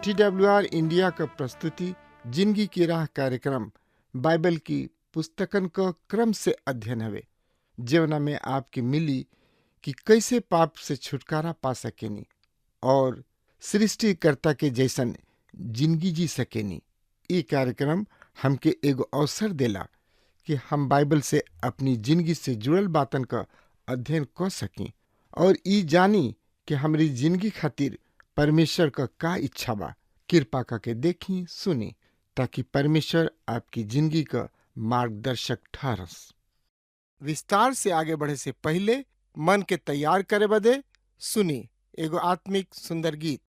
TWR India का प्रस्तुति जिंदगी की राह कार्यक्रम बाइबल की पुस्तकन का क्रम से अध्ययन हवे, जेवना में आपकी मिली कि कैसे पाप से छुटकारा पा सकेनी और सृष्टिकर्ता के जैसन जिंदगी जी सकेनी। ये कार्यक्रम हमके एगो अवसर देला कि हम बाइबल से अपनी जिंदगी से जुड़ल बातन का अध्ययन कर सकी और ई जानी कि हमारी जिंदगी खातिर परमेश्वर का इच्छा बा। कृपा करके देखी सुनी ताकि परमेश्वर आपकी जिंदगी का मार्गदर्शक ठहरस। विस्तार से आगे बढ़े से पहले मन के तैयार करे बदे सुनी एगो आत्मिक सुंदर गीत।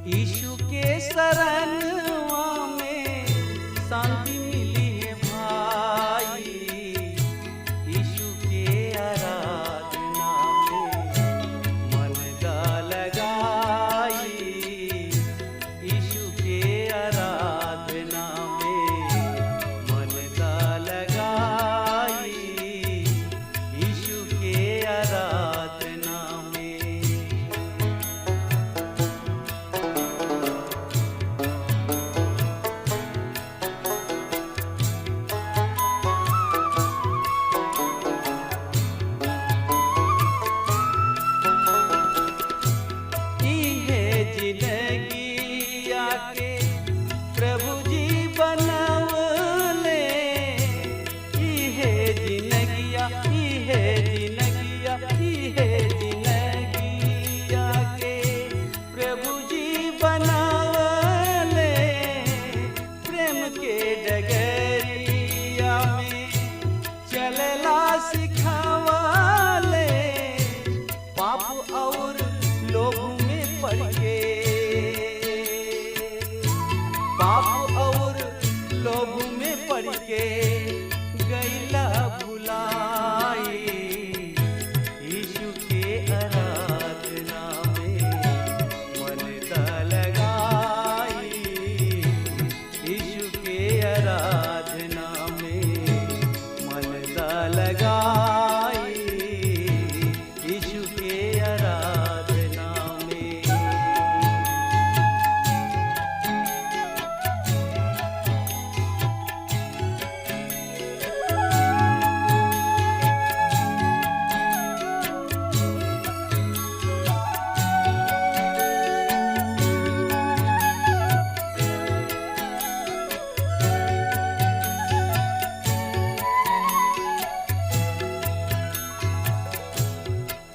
यीशु के शरणवा में शांति मिली है भाई, यीशु के आराधना में मन दा लगाई, यीशु के आराधना में मन दा लगाई, यीशु के आराधना में।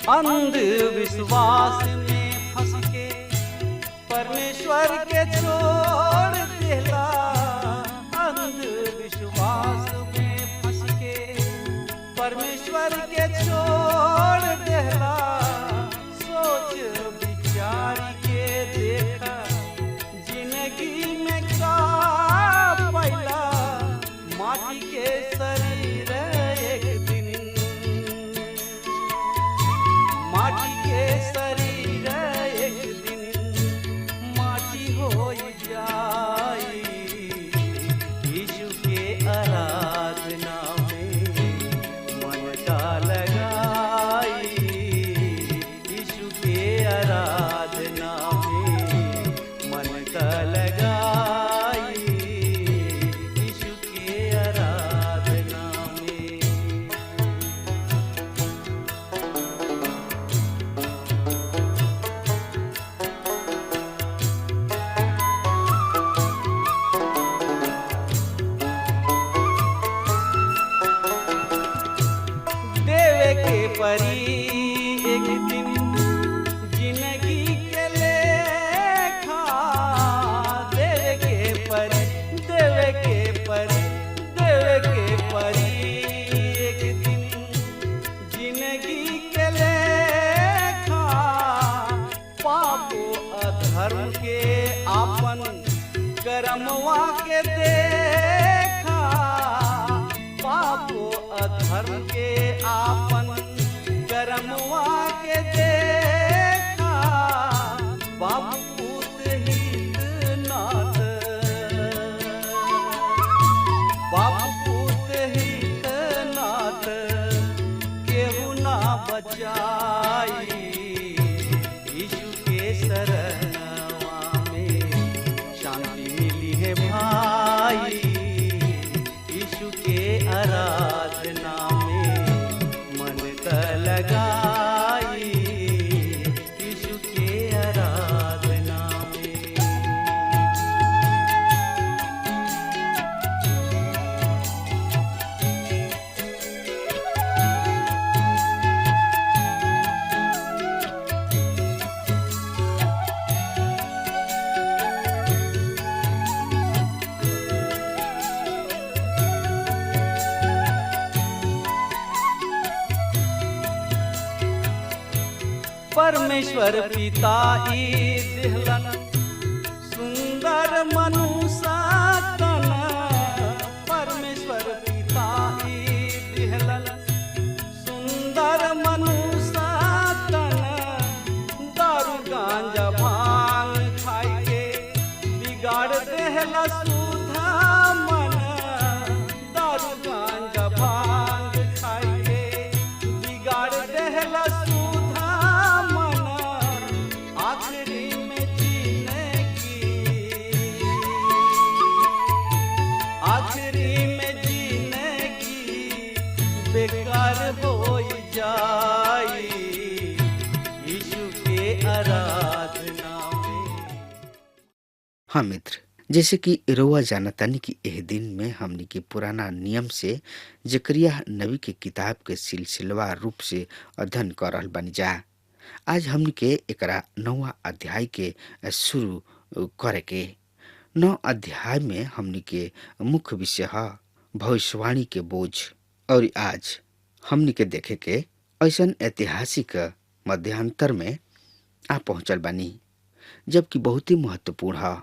अंधविश्वास में फंस के परमेश्वर के छोड़ देला, अंधविश्वास में फंस के परमेश्वर के छोड़ देला। सोच विचार के देखा जिंदगी में का पैला, माटी के शरीर एक दिन माटी के शरीर एक दिन माटी हो जाई, यीशु के आराधना में मन का लगाई, यीशु के आराधना में मन का लगाई, यीशु के आराधना में। परी एक दिन जिंदगी के लेखा, देवे के परी एक कर्मवा के देखा, पापो अधर्म के आपन कर्मवा के देखा, बाप पूत हित नाथ, बाप पूत हित नाथ, केहू ना बचाई यीशु के शरणवा में शांति मिली है भाई, यीशु के आराधना में मन का लगाई, यीशु के आराधना में। परमेश्वर पिता ई दिहलन सुंदर मनुष्य तन, परमेश्वर पिता ई दिहलन सुंदर मनुष्य तन, दारू गांजा भांग खाई के बिगाड़ देहला सुधा मन, दारू गांजा भांग खाई के बिगाड़ देहला सुधा मन, आखिरी में जीने की, आखिरी में जीने की बेकार हो जाई यीशु के आराधना में। हाँ मित्र, जैसे कि रोआ जानतानी कि एह दिन में हमनी के पुराना नियम से जकरिया नबी के किताब के सिलसिलेवार रूप से अध्ययन कर रहल बानी जा। आज हमनी के एकरा 9वां अध्याय के शुरू करे के। 9 अध्याय में हमनी के मुख्य विषय है भविष्यवाणी के बोझ, और आज हमनी के देखे के ऐसन ऐतिहासिक मध्यांतर में आ पहुंचल बानी जबकि बहुत ही महत्वपूर्ण है।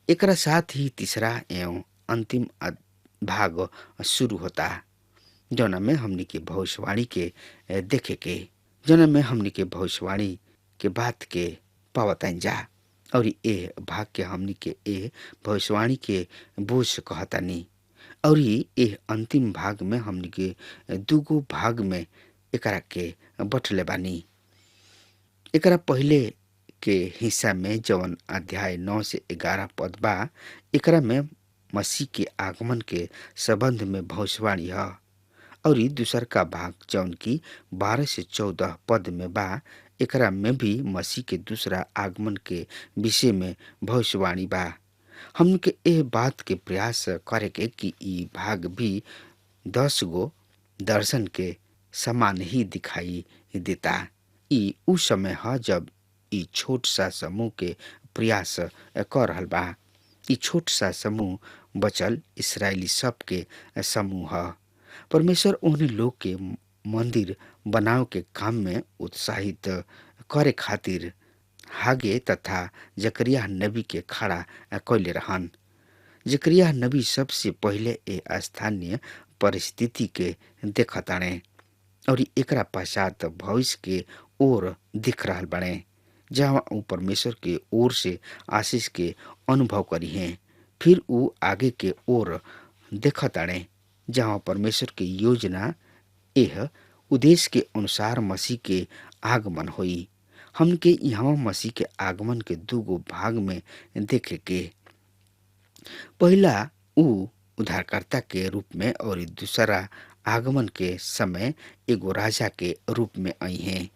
एकरा साथ ही तीसरा एवं अंतिम भाग शुरू होता, जौना में हमनी के भविष्यवाणी के देखे के, जौना में हमनी के भविष्यवाणी के बात के पावताइन जा, और ए भाग के हमनी के ए भविष्यवाणी के बोझ कहतानी, और ए अंतिम भाग में हमनी के दूगो भाग में एकरा के बटले बानी। एकरा पहले के हिस्सा में जवन अध्याय 9 से 11 पद बा, एकरा में मसीह के आगमन के संबंध में भविष्यवाणी है, और दूसर का भाग जौन की 12 से 14 पद में बा, एकरा में भी मसीह के दूसरा आगमन के विषय में भविष्यवाणी बा। हमके एह बात के प्रयास करे के कि ई भाग भी 10 गो दर्शन के समान ही दिखाई देता। ई उ समय है जब ई छोट सा समूह के प्रयास कर रहल बा। ई छोट सा समूह बचल इसराइली सब के समूह है। परमेश्वर उन्हें लोग के मंदिर बनाव के काम में उत्साहित करे खातिर हागे तथा जकरिया नबी के खड़ा कैले रहन। जकरिया नबी सबसे पहले ए स्थानीय परिस्थिति के देखताणे और एकरा पश्चात भविष्य के ओर दिख रहल बने, जहाँ ऊ परमेश्वर के ओर से आशीष के अनुभव करी हैं। फिर ऊ आगे के ओर देखताणे, जहाँ परमेश्वर की योजना यह उद्देश्य के अनुसार मसीह के आगमन होई। हमके यहाँ मसीह के आगमन के दूगो भाग में देखे के, पहला ऊ उद्धारकर्ता के रूप में और दूसरा आगमन के समय एगो राजा के रूप में आई हैं।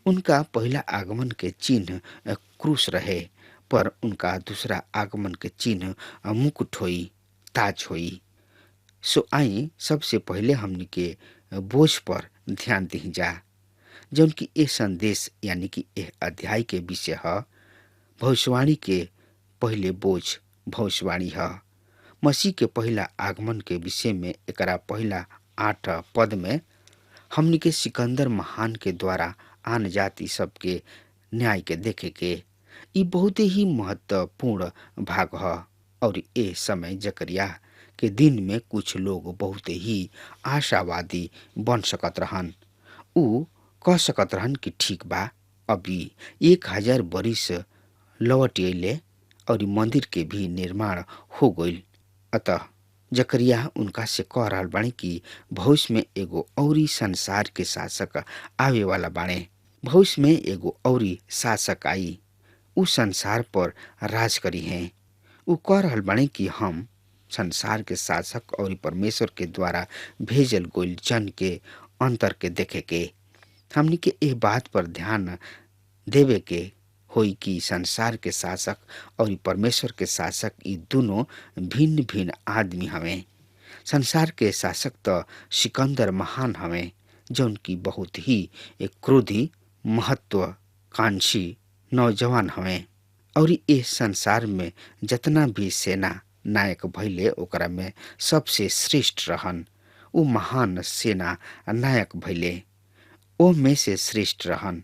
उनका पहला आगमन के चिन्ह क्रूस रहे, पर उनका दूसरा आगमन के चिन्ह मुकुट होई, ताज होई। सो आई सबसे पहले हमनी के बोझ पर ध्यान दी जा, जौन की यह संदेश यानी कि यह अध्याय के विषय है। भविष्यवाणी के पहले बोझ भविष्यवाणी है। मसीह के पहला आगमन के विषय में एकरा पहला 8 पद में हमनी के सिकंदर महान के द्वारा आन जाति सबके न्याय के देखे के ई बहुत ही महत्वपूर्ण भाग है। और ए समय जकरिया के दिन में कुछ लोग बहुत ही आशावादी बन सकत रहन। ऊ कह सकत रहन कि ठीक बा, अभी 1000 बरिस लौट अइले और मंदिर के भी निर्माण हो गईल। अतः जकरिया उनका से कह रहल बाणे कि भविष्य में एगो औरी संसार के शासक आवे वाला बाणे। भविष्य में एगो औरी शासक आई, उ संसार पर राज करी हैं। उ कह रहल बाणे कि हम संसार के शासक और परमेश्वर के द्वारा भेजल गईल जन के अंतर के देखे के। हमनी के एह बात पर ध्यान देवे के होई कि संसार के शासक और परमेश्वर के शासक ई दोनों भिन्न भिन्न आदमी हवे। संसार के शासक तो सिकंदर महान हवे, जौन की बहुत ही एक क्रोधी महत्वाकांक्षी नौजवान हवे। और इस संसार में जतना भी सेना नायक भइले ओकरा में सबसे श्रेष्ठ रहन। उ महान सेना नायक भइले, ओ में से श्रेष्ठ रहन।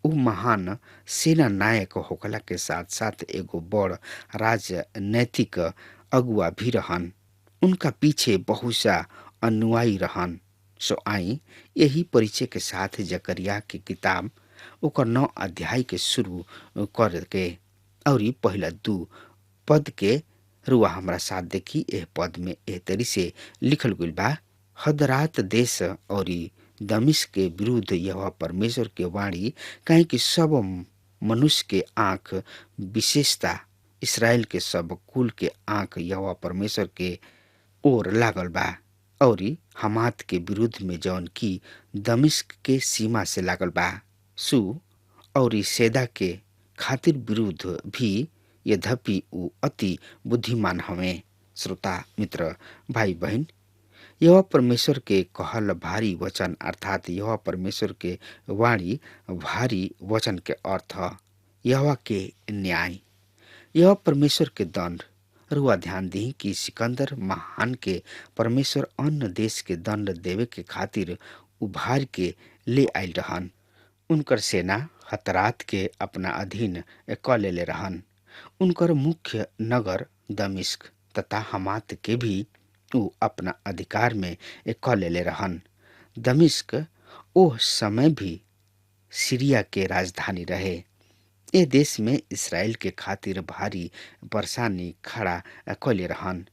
उ महान सेना नायक होखला के साथ साथ एगो बड़ राजनैतिक अगुआ भी रहन। उनका पीछे बहुत सा अनुयायी रहन। सो आई यही परिचय के साथ जकरिया की किताब ओकर 9 अध्याय के शुरू कर के और पहला 2 पद के रुआ हमरा साथ देखी। एह पद में एह तरी से लिखल गइल बा, हदरात देश और दमिश्क के विरुद्ध यहोवा परमेश्वर के वाणी, काहे कि सब मनुष्य के आंख, विशेषता इसराइल के सब कुल के आंख यहोवा परमेश्वर के ओर लागल बा। और हमात के विरुद्ध में जौन की दमिश्क के सीमा से लागल बा। सु और सेदा के खातिर विरुद्ध भी, यद्यपि उ अति बुद्धिमान हवे। श्रोता मित्र भाई बहन, यहोवा परमेश्वर के कहल भारी वचन अर्थात यहोवा परमेश्वर के वाणी भारी वचन के अर्थ यहोवा के न्याय, यहोवा परमेश्वर के दंड। रुआ ध्यान दी कि सिकंदर महान के परमेश्वर अन्य देश के दंड देवे के खातिर उभार के ले आयल रहन। उनकर सेना हतरात के अपना अधीन क लेले रहन। उनकर मुख्य नगर दमिश्क तथा हमात के भी उ अपना अधिकार में क लेले रहन। दमिश्क ओह समय भी सीरिया के राजधानी रहे। ए देश में इसराइल के खातिर भारी परेशानी खड़ा कैले रहन।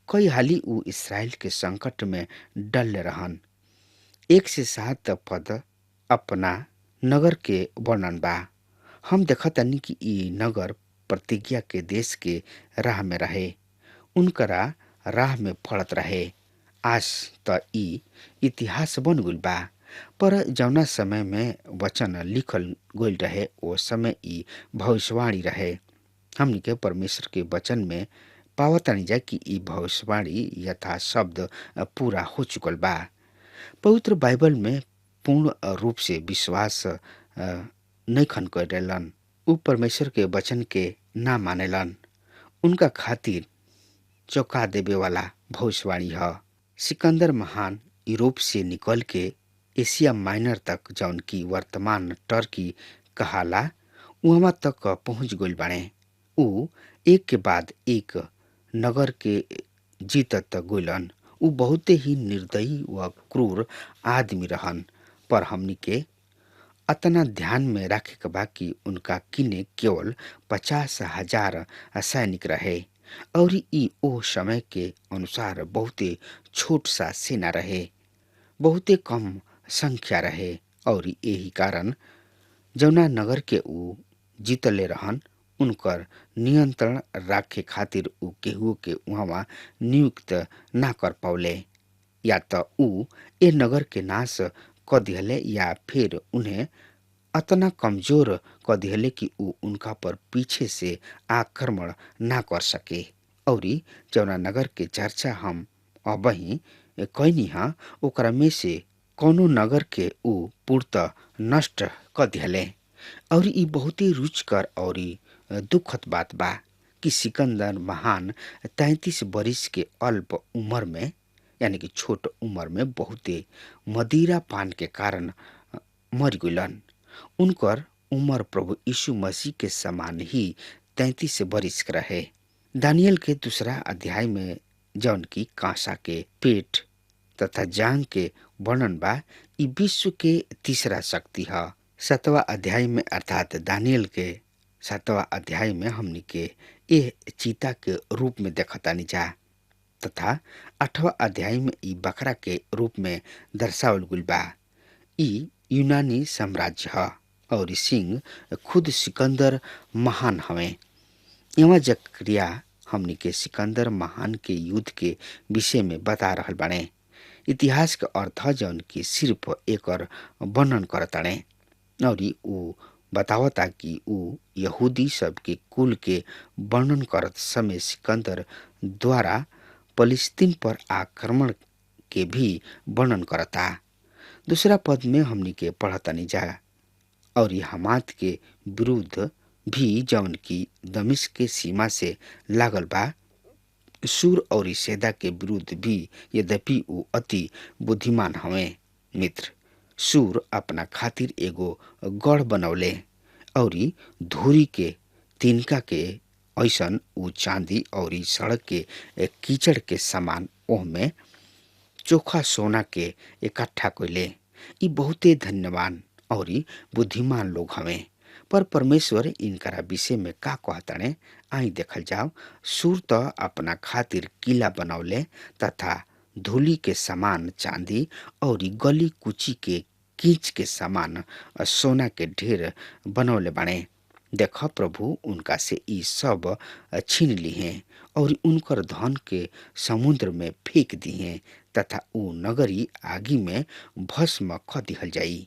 कई हाली उ इसराइल के संकट में डल रहन। 1 से 7 पद अपना नगर के वर्णन बा। हम देखतानी कि ई नगर प्रतिज्ञा के देश के राह में रहे, उनकरा राह में पड़त रहे। आज त ई इतिहास बन गइल बा, पर जौना समय में वचन लिखल गइल रहे ओ समय ई भविष्यवाणी रहे। हमनी के परमेश्वर के वचन में पावतानी जा कि ई भविष्यवाणी यथा शब्द पूरा हो चुकल बा। पवित्र बाइबल में पूर्ण रूप से विश्वास नइखन करेलन। उ परमेश्वर के वचन के ना मानेलन। उनका खातिर चौंका देवे वाला भविष्यवाणी है। सिकंदर महान यूरोप से निकल के एशिया माइनर तक, जौन की वर्तमान टर्की कहाला, उहवा तक पहुंच गइल बाणे। उ एक के बाद एक नगर के जीतत गइलन। उ बहुते ही निर्दयी व क्रूर आदमी रहन। पर हमनी के अतना ध्यान में रखे के बा कि उनका किने केवल 50,000 सैनिक रहे और ई ओ समय के अनुसार बहुते छोट सा सेना रहे, बहुते कम संख्या रहे। और यही कारण जौना नगर के उ जीतले रहन उनकर नियंत्रण रखे खातिर उ केहू के वहाँ नियुक्त ना कर पावले। या तो उ ए नगर के नाश क दिहले या फिर उन्हें अतना कमजोर क दिहले कि उ उनका पर पीछे से आक्रमण ना कर सके। और जौना नगर के चर्चा हम अबही कैनी हा ओकरा में से कौनो नगर के उ पूर्णतः नष्ट क दिहले। और ई बहुत ही रुचकर और दुखद बात बा कि सिकंदर महान 33 बरिस के अल्प उम्र में, यानी कि छोट उम्र में बहुते मदिरा पान के कारण मर गइलन। उनकर उम्र प्रभु यीशु मसीह के समान ही 33 बरिस के रहे। दानियल के दूसरा अध्याय में जौन की कांसा के पेट तथा जांग के वर्णन बा, इ विश्व के तीसरा शक्ति है। 7वां अध्याय में अर्थात दानियल के 7वां अध्याय में हमनी के यह चीता के रूप में देखतानी जा, तथा 8वां अध्याय में इ बकरा के रूप में दर्शावल गुल बा। इ यूनानी साम्राज्य है और सिंह खुद सिकंदर महान हवे। यहाँ जकरिया हमनी के सिकंदर महान के युद्ध के विषय में बता रहल बाड़े। इतिहास के अर्थ जौन की सिर्फ एकर वर्णन करताड़े और ऊ बतावता कि ऊ यहूदी सब के कुल के वर्णन करत समय सिकंदर द्वारा फलस्तीन पर आक्रमण के भी वर्णन करता। दूसरा पद में हमनी के पढ़तानी जा और हमात के विरुद्ध भी जौन की दमिश्क के सीमा से लागल बा, सूर और सेदा के विरुद्ध भी, यद्यपि ऊ अति बुद्धिमान हवे। मित्र, सूर अपना खातिर एगो गढ़ बनौले और धूरी के तिनका के ऐसन ऊ चांदी और सड़क के कीचड़ के समान ओह में चोखा सोना के इकट्ठा कइले। इ बहुते धन्यवान और बुद्धिमान लोग हवे। पर परमेश्वर इनकरा विषय में का कहताने, आई देखल जाओ। सूर तो अपना खातिर किला बनौले तथा धूली के समान चांदी और गली कुची के कीच के समान सोना के ढेर बनौले बने। देख, प्रभु उनका से ई सब छीन ली हैं और उनकर धन के समुद्र में फेंक दी हैं तथा ऊ नगरी आगी में भस्म क दिहल जाई।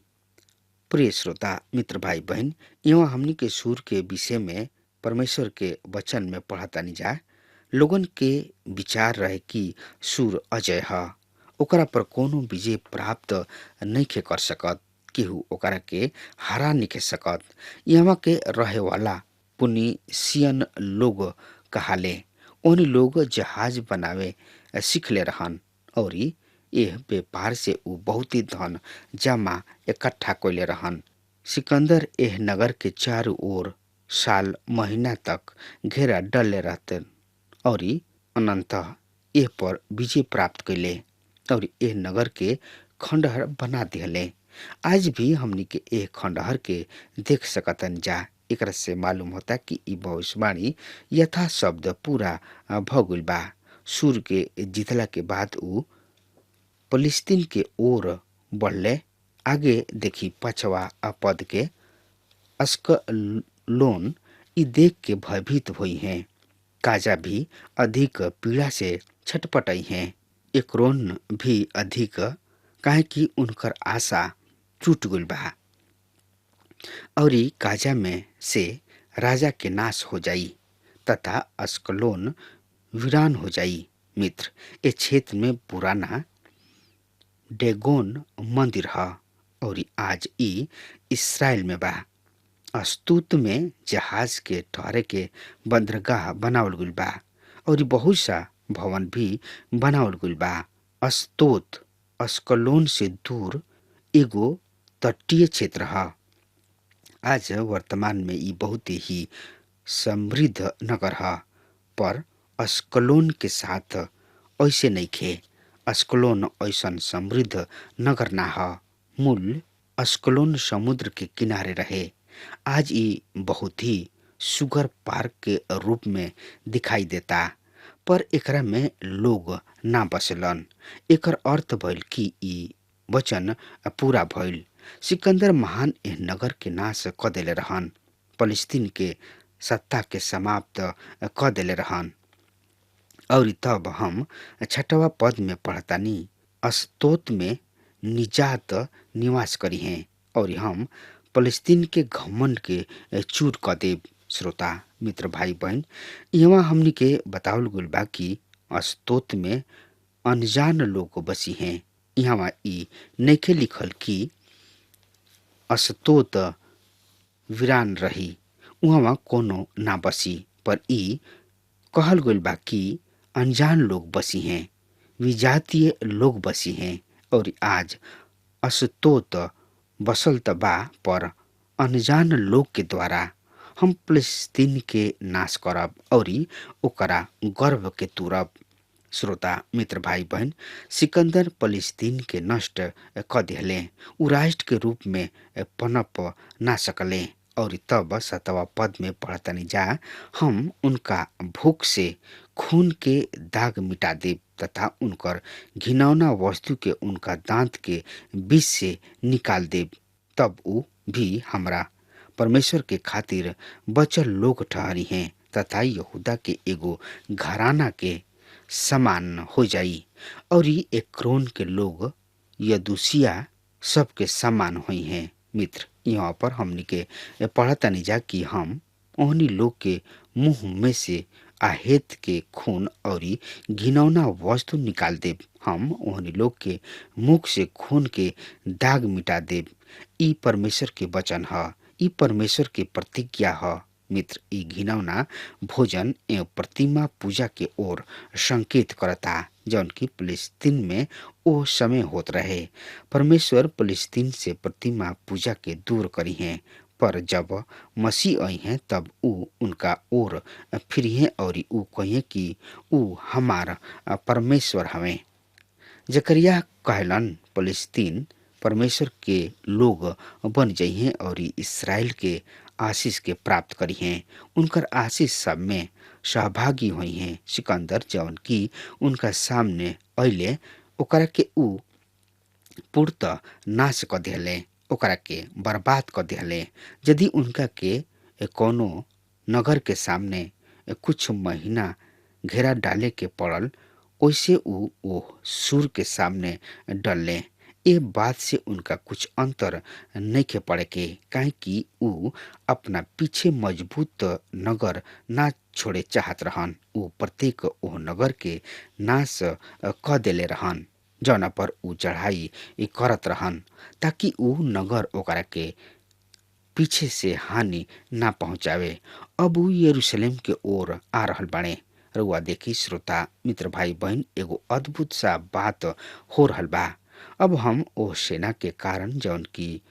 प्रिय श्रोता मित्र भाई बहन, यहाँ हमनी के सूर के विषय में परमेश्वर के वचन में पढ़तानी जा। लोगन के विचार रहे कि सूर अजय है, ओकरा पर कोनो विजय प्राप्त नहीं कर सकत, केहू ओकरा के हरा नहीं सकत। यहाँ के रहे वाला पुनीसियन लोग कहाले। उन लोग जहाज बनावे सीखले रहन और यह व्यापार से ऊ बहुत ही धन जमा इकट्ठा कइले रहन। सिकंदर एह नगर के चारों ओर साल महीना तक घेरा डले रहते और अनंतः एह पर विजय प्राप्त कइले और एह नगर के खंडहर बना दिहले। आज भी हमनी के एह खंडहर के देख सकतन जा। एकरा से मालूम होता कि ई भविष्यवाणी यथा शब्द पूरा भगुल बा। सूर के जीतला के बाद ऊ फलस्तीन के ओर बढ़ले। आगे देखी 5वां पद के, अस्कलोन ई देख के भयभीत हुई हैं, काजा भी अधिक पीड़ा से छटपटाई हैं, एक्रोन भी अधिक, काहे कि उनकर आशा टूट गइल बा और काजा में से राजा के नाश हो जाई तथा अस्कलोन वीरान हो जाई। मित्र, ए क्षेत्र में पुराना डेगोन मंदिर है और आज ई इसराइल में बा। अस्तूत में जहाज के ठहरे के बंदरगाह बनावल गइल बा और बहुत सा भवन भी बनावल गइल बा। अस्तोत अस्कलोन से दूर एगो तटीय क्षेत्र है। आज वर्तमान में ई बहुत ही समृद्ध नगर है, पर अस्कलोन के साथ ऐसे नहीं खे। अस्कलोन ऐसन समृद्ध नगर ना है। मूल अस्कलोन समुद्र के किनारे रहे। आज ये बहुत ही सुगर पार्क के रूप में दिखाई देता, पर एकरा में लोग ना बसलन। एकर अर्थ भइल कि ई वचन पूरा भइल। सिकंदर महान एह नगर के नाश क देले रहन, फलस्तीन के सत्ता के समाप्त क देले रहन। और तब हम 6वां पद में पढ़तानी, अस्तोत में निजात निवास करी हैं और हम फलस्तीन के घमंड के चूर क देव। श्रोता मित्र भाई बहन, यहाँ हमनी के बतावल गइल बा कि अस्तोत में अनजान लोग बसी हैं। यहाँ ई नइखे लिखल कि अस्तोत वीरान रही, उहाँ कोनो ना बसी, पर ई कहल गइल बा कि अनजान लोग बसी हैं, विजातीय लोग बसी हैं। और आज अस्तोत बसल त बा, पर अनजान लोग के द्वारा हम फिलिस्तीन के नाश करब और ओकरा गर्व के तुरब। श्रोता मित्र भाई बहन, सिकंदर फिलिस्तीन के नष्ट क दिहले। उ राष्ट्र के रूप में पनप ना सकले। और तब 7वां पद में पढ़तनी जा, हम उनका भूख से खून के दाग मिटा देब तथा उनकर घिनौना वस्तु के उनका दांत के बीच से निकाल देब। तब उ भी हमरा परमेश्वर के खातिर बचल लोग ठहरी हैं तथा यहूदा के एगो घराना के समान हो जाई। और एक्रोन के लोग यदुसिया सबके समान हुई हैं। मित्र, यहाँ पर हमनी के पढ़तनी जा कि हम ओहनी लोग के मुंह में से आहेत के खून और घिनौना वस्तु निकाल देब। हम ओहनी लोग के मुख से खून के दाग मिटा देब। ई परमेश्वर के वचन ह, ई परमेश्वर के प्रतिज्ञा ह। मित्र, ई घिनौना भोजन एवं प्रतिमा पूजा के ओर संकेत करता जौन की फिलिस्तीन में ओ समय होत रहे। परमेश्वर फिलिस्तीन से प्रतिमा पूजा के दूर करी हैं, पर जब मसीह आई हैं तब उ उनका ओर फिरी हैं और उ कहिए कि उ हमार परमेश्वर हवे। जकरिया कहलन फिलिस्तीन परमेश्वर के लोग बन जइहे और इसराइल के आशीष के प्राप्त करी हैं। उनकर आशीष सब में सहभागी हुई हैं। सिकंदर जौन की उनका सामने अइले ओकरा के उ पूर्त नाश क दिहले, ओकरा के बर्बाद क दिहले। यदि उनका के कोनो नगर के सामने कुछ महीना घेरा डाले के पड़ल, ओइसे उ ओ सूर के सामने डलले। ए बात से उनका कुछ अंतर नहीं के पड़े के, काहे कि उ अपना पीछे मजबूत नगर ना छोड़े चाहत रहन। उ प्रत्येक ओह नगर के नाश क देले रहन जौना पर उ चढ़ाई करत रहन, ताकि उ नगर ओकरा के पीछे से हानि ना पहुंचावे। अब उ यरूशलेम के ओर आ रहल बाड़े। रउआ देखी श्रोता मित्र भाई बहन, एगो अद्भुत सा बात हो रहल बा। अब हम ओ सेना के कारण जौन की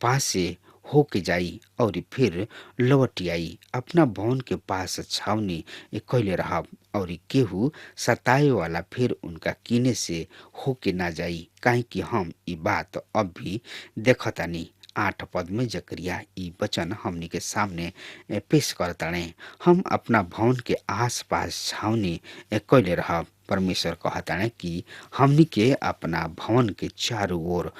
पास से होके जाई और फिर लौट आई अपना भवन के पास छावनी कैले रहब और केहू सताए वाला फिर उनका कीने से होके ना जाई, काहे कि हम ई बात अब भी देखतानी। 8 पद में जकरिया ई वचन हमनी के सामने पेश करताणे, हम अपना भवन के आस पास छावनी कैले रहब। परमेश्वर कहताणे कि हमनी के अपना भवन के चारों ओर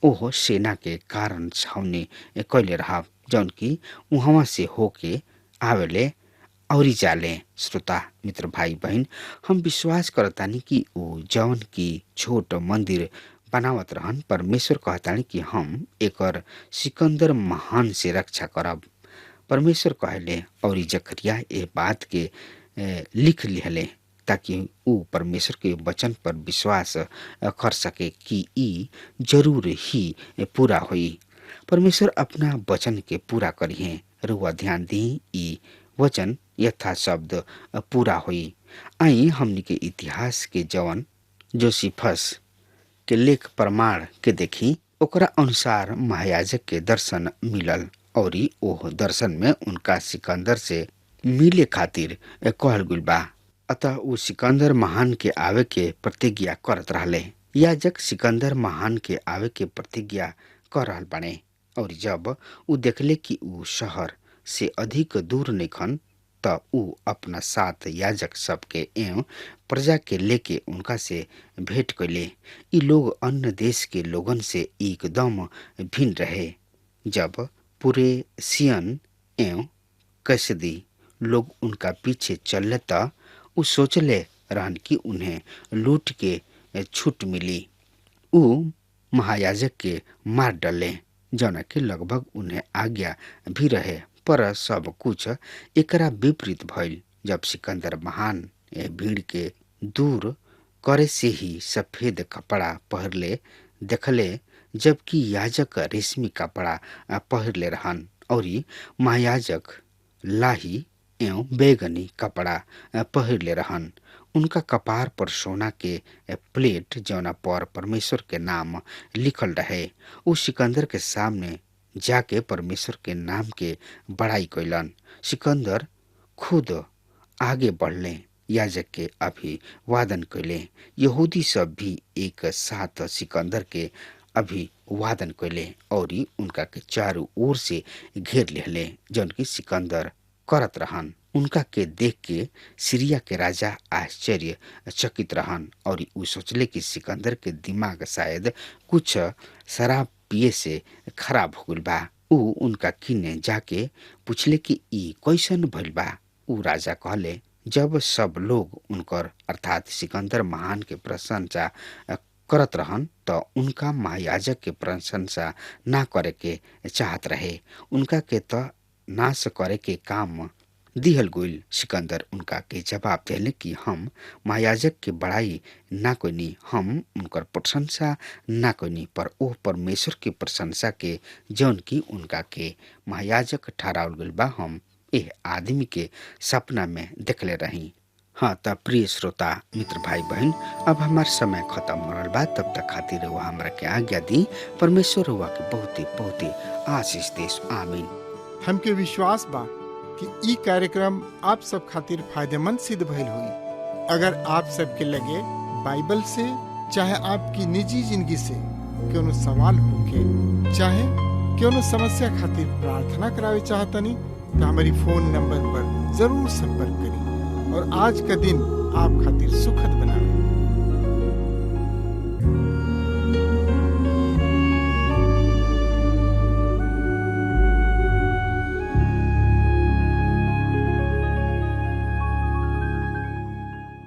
ओह सेना के कारण छावनी कैले रहब जौन की उहवा से होके आवेले और जाले। श्रोता मित्र भाई बहन, हम विश्वास करतानी कि उ जौन की छोट मंदिर बनावत रहन, परमेश्वर कहतानी कि हम एकर सिकंदर महान से रक्षा करब। परमेश्वर कहले और जकरिया ए बात के लिख लिहले ताकि उ परमेश्वर के वचन पर विश्वास कर सके कि ई जरूर ही पूरा होई। परमेश्वर अपना वचन के पूरा करी है। रुआ ध्यान दी, ई वचन यथा शब्द पूरा होई। आई हमनी के इतिहास के जवन जोसिफस के लेख प्रमाण के देखी। ओकरा अनुसार महायाजक के दर्शन मिलल और ओह दर्शन में उनका सिकंदर से मिले खातिर कहल गुल बा। अतः उ सिकंदर महान के आवे के प्रतिज्ञा करत रहले। याजक सिकंदर महान के आवे के प्रतिज्ञा कर रहल बाने और जब उ देखले कि उ शहर से अधिक दूर नइखन त उ अपना साथ याजक सबके एवं प्रजा के लेके उनका से भेंट कैले। ई लोग अन्य देश के लोगन से एकदम भिन्न रहे। जब पूरे सियन एवं कसदी लोग उनका पीछे चलले त उ सोचले रहन कि उन्हें लूट के छूट मिली। उ महायाजक के मार डले जौना के लगभग उन्हें आज्ञा भी रहे, पर सब कुछ एकरा विपरीत भइल। जब सिकंदर महान ए भीड़ के दूर करे से ही सफेद कपड़ा पहरले देखले, जबकि याजक रेशमी कपड़ा पहरले रहन और महायाजक लाही एवं बैगनी कपड़ा पहरले रहन। उनका कपार पर सोना के प्लेट जौना पर परमेश्वर के नाम लिखल रहे। उ सिकंदर के सामने जाके परमेश्वर के नाम के बड़ाई कैलन। सिकंदर खुद आगे बढ़ले, याजक के अभिवादन कैले। यहूदी सब भी एक साथ सिकंदर के अभिवादन कैले और उनका के चारों ओर से घेर लेले, जौन की सिकंदर करत रहन। उनका के देख के सीरिया के राजा आश्चर्य चकित रहन और उ सोचले कि सिकंदर के दिमाग शायद कुछ शराब पिए से खराब हो गइल बा। उ उनका किने जाके पूछले कि ई कैसन भइल बा। उ राजा कहले, जब सब लोग उनकर अर्थात सिकंदर महान के प्रशंसा करत रहन त उनका महायाजक के प्रशंसा ना करे के चाहत रहे। उनका के त नाश करे के काम दिहल गइल। सिकंदर उनका के जवाब देले कि हम महायाजक के बड़ाई ना कोनी, हम उनकर प्रशंसा ना कोनी, पर ओ परमेश्वर के प्रशंसा के जौन की उनका के महायाजक ठहरावल गइल बा, हम एह आदमी के सपना में देखले रही। हाँ त प्रिय श्रोता मित्र भाई बहन, अब हमार समय खत्म हो रहा बा। तब तक खातिर हुआ हमरा के आज्ञा दी। परमेश्वर हुआ के बहुत आशीष देश। आमीन। हमके विश्वास बा कि ई कार्यक्रम आप सब खातिर फायदेमंद सिद्ध भइल हुई। अगर आप सबके लगे बाइबल से चाहे आपकी निजी जिंदगी से कोनो सवाल होके चाहे कोनो समस्या खातिर प्रार्थना करावे चाहतनी तो हमारी फोन नंबर पर जरूर संपर्क करें और आज का दिन आप खातिर सुखद बना।